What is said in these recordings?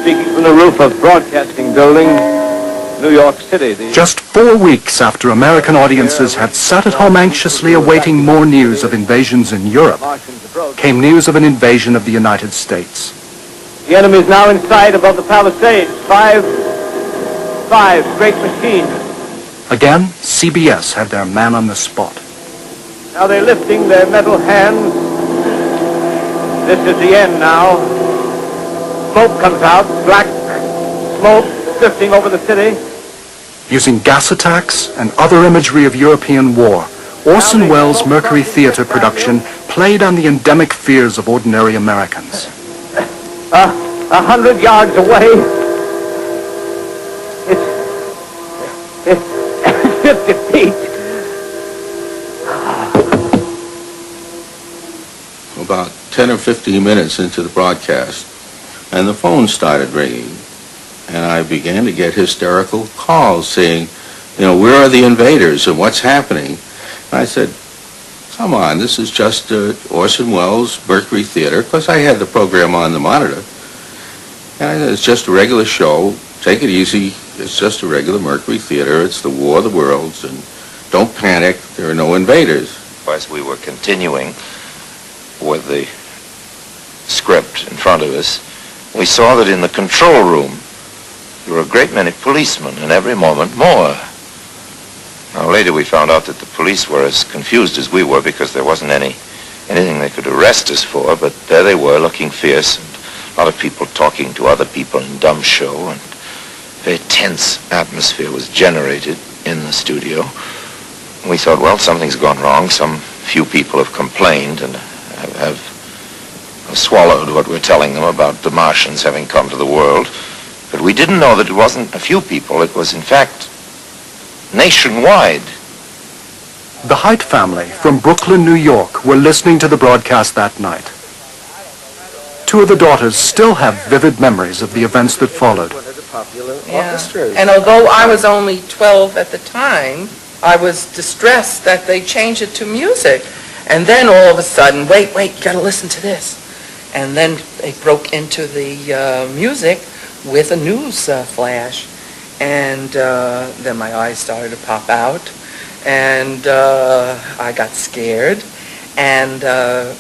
speaking from the roof of Broadcasting Building, New York City. Just 4 weeks after American audiences had sat at home anxiously awaiting more news of invasions in Europe, came news of an invasion of the United States. The enemy is now in sight above the Palisades. Five great machines. Again, CBS had their man on the spot. Now they're lifting their metal hands. This is the end now. Smoke comes out, black smoke drifting over the city. Using gas attacks and other imagery of European war, Orson Welles' Mercury Theater production played on the endemic fears of ordinary Americans. 100 yards away, it's 50 feet. About 10 or 15 minutes into the broadcast, and the phone started ringing, and I began to get hysterical calls saying, where are the invaders and what's happening? And I said, come on, this is just Orson Welles' Mercury Theater, because I had the program on the monitor. And I said, it's just a regular show, take it easy, it's just a regular Mercury Theater, it's the War of the Worlds, and don't panic, there are no invaders. As we were continuing with the script in front of us, we saw that in the control room there were a great many policemen, and every moment more. Now later we found out that the police were as confused as we were because there wasn't anything they could arrest us for, but there they were looking fierce, and a lot of people talking to other people in dumb show, and a very tense atmosphere was generated in the studio. We thought, well, something's gone wrong. Some few people have complained and have swallowed what we're telling them about the Martians having come to the world. But we didn't know that it wasn't a few people. It was, in fact, nationwide. The Haidt family from Brooklyn, New York, were listening to the broadcast that night. Two of the daughters still have vivid memories of the events that followed. Yeah. And although I was only 12 at the time, I was distressed that they changed it to music. And then all of a sudden, wait, you gotta listen to this. And then they broke into the music with a news flash. And then my eyes started to pop out. And I got scared. And then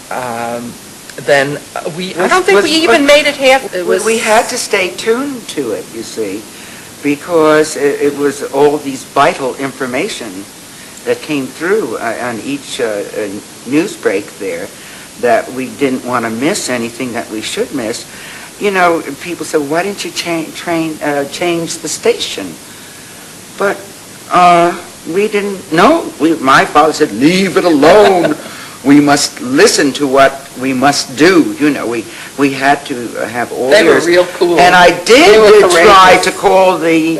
I don't think we even made it half. We had to stay tuned to it, you see, because it was all these vital information that came through on each news break there that we didn't want to miss anything that we should miss. People said, why didn't you change the station? But we didn't know. My father said, leave it alone. We must listen to what we must do. We had to have all They ears. were real cool. And I did try to call the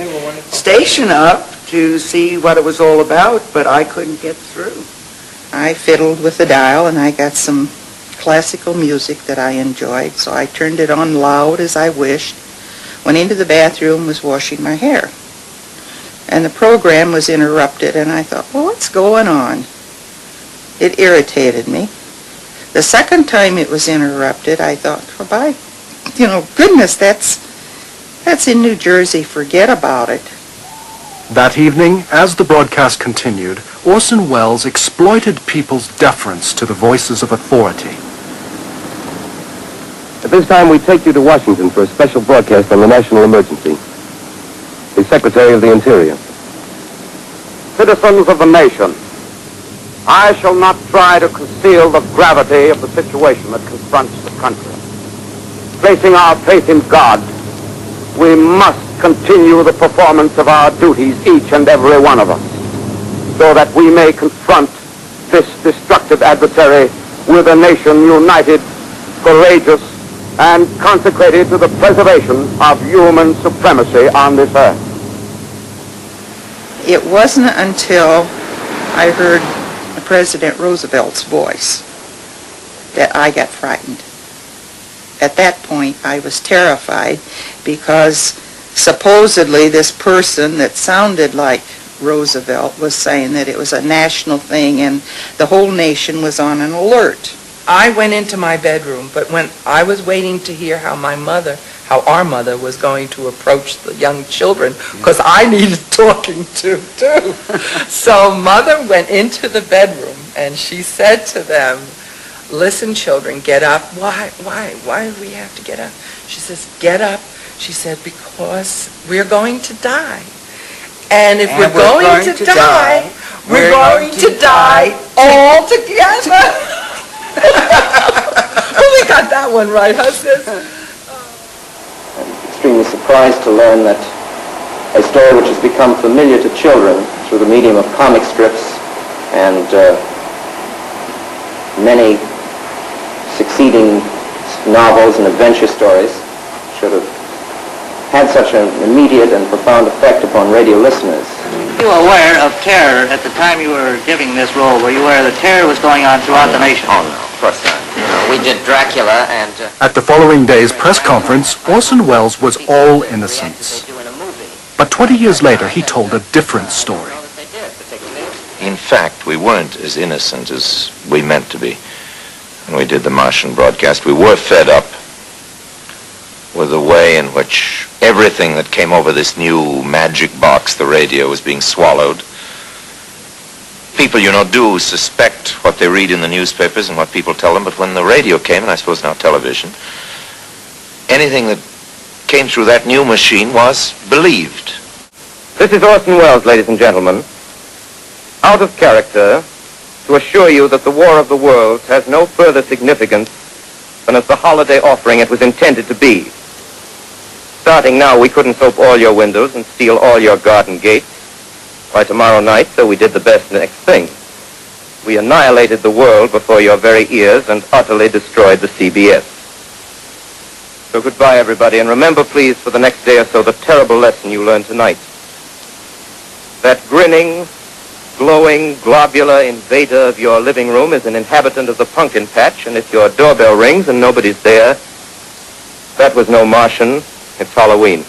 station up to see what it was all about, but I couldn't get through. I fiddled with the dial, and I got some classical music that I enjoyed, so I turned it on loud as I wished, went into the bathroom, was washing my hair. And the program was interrupted, and I thought, well, what's going on? It irritated me. The second time it was interrupted, I thought, goodness, that's in New Jersey, forget about it. That evening, as the broadcast continued, Orson Welles exploited people's deference to the voices of authority. At this time, we take you to Washington for a special broadcast on the national emergency. The Secretary of the Interior. Citizens of the nation, I shall not try to conceal the gravity of the situation that confronts the country. Placing our faith in God, we must continue the performance of our duties, each and every one of us, so that we may confront this destructive adversary with a nation united, courageous, and consecrated to the preservation of human supremacy on this earth. It wasn't until I heard President Roosevelt's voice that I got frightened. At that point, I was terrified because supposedly this person that sounded like Roosevelt was saying that it was a national thing and the whole nation was on an alert. I went into my bedroom, but when I was waiting to hear how my mother how our mother was going to approach the young children, because I needed talking to, too. So Mother went into the bedroom, and she said to them, listen, children, get up. Why do we have to get up? She says, get up. She said, because we're going to die. And if we're going to die, we're going to die all together. Oh, we got that one right, huh, sis? I'm extremely surprised to learn that a story which has become familiar to children through the medium of comic strips and many succeeding novels and adventure stories should have had such an immediate and profound effect upon radio listeners. You were aware of terror at the time you were giving this role? Were you aware that terror was going on throughout the nation? Oh, no, of course not. We did Dracula and... At the following day's press conference, Orson Welles was all innocence. But 20 years later, he told a different story. In fact, we weren't as innocent as we meant to be when we did the Martian broadcast. We were fed up with the way in which everything that came over this new magic box, the radio, was being swallowed. People, you know, do suspect what they read in the newspapers and what people tell them, but when the radio came, and I suppose now television, anything that came through that new machine was believed. This is Orson Welles, ladies and gentlemen, out of character to assure you that the War of the Worlds has no further significance than as the holiday offering it was intended to be. Starting now, we couldn't soap all your windows and steal all your garden gates. By tomorrow night, so we did the best next thing. We annihilated the world before your very ears and utterly destroyed the CBS. So goodbye, everybody, and remember, please, for the next day or so, the terrible lesson you learned tonight. That grinning, glowing, globular invader of your living room is an inhabitant of the pumpkin patch, and if your doorbell rings and nobody's there, that was no Martian, it's Halloween.